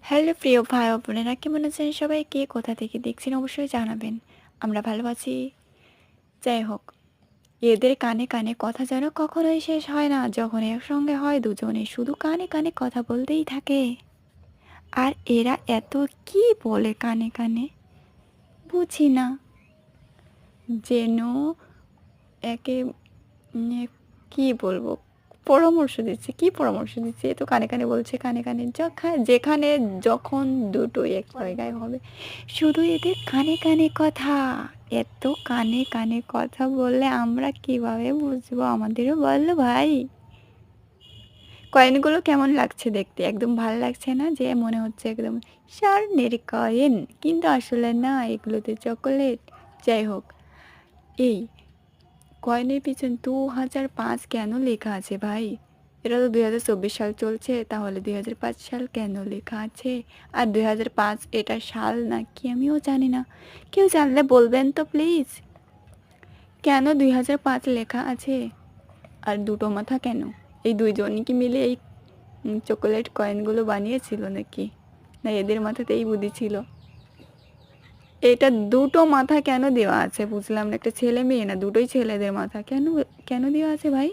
Hello প্রিয় ভাই ও বোনেরা, কেমন আছেন সবাই? কে কোথা থেকে দেখছেন অবশ্যই জানাবেন। আমরা ভালো আছি। যাই হোক, এদের কানে কানে কথা যেন কখনোই শেষ হয় না। যখন একসঙ্গে হয় দুজনে শুধু কানে কানে কথা বলতেই থাকে। আর এরা এত কি বলে কানে কানে বুঝি না। যেন একে কি বলবো, পরামর্শ দিচ্ছে। কি পরামর্শ দিচ্ছে? এ তো কানে কানে বলছে, কানে কানে যেখানে যখন দুটোই এক জায়গায় হবে, শুধু এদের কানে কানে কথা। এত কানে কানে কথা বললে আমরা কিভাবে বুঝবো? আমাদেরও বললো ভাই। কয়েনগুলো কেমন লাগছে দেখতে? একদম ভাল লাগছে না? যে মনে হচ্ছে একদম স্বর্ণের কয়েন, কিন্তু আসলে না, এগুলোতে চকোলেট। যাই হোক, এই কয়েনের পিছন 2005 কেন লেখা আছে ভাই? এটা তো 2024 সাল চলছে, তাহলে 2005 সাল কেন লেখা আছে? আর 2005 এটা সাল নাকি আমিও জানি না। কেউ জানলে বলবেন তো প্লিজ। কেন 2005 লেখা আছে? আর দুটো মাথা কেন? এই দুইজনই কি মিলে এই চকোলেট কয়েনগুলো বানিয়েছিল নাকি? না এদের মাথাতেই বুদ্ধি ছিল? এটা দুটো মাথা কেন দেওয়া আছে বুঝলাম না। একটা ছেলে মেয়ে না, দুটোই ছেলেদের মাথা কেন কেন দেওয়া আছে ভাই?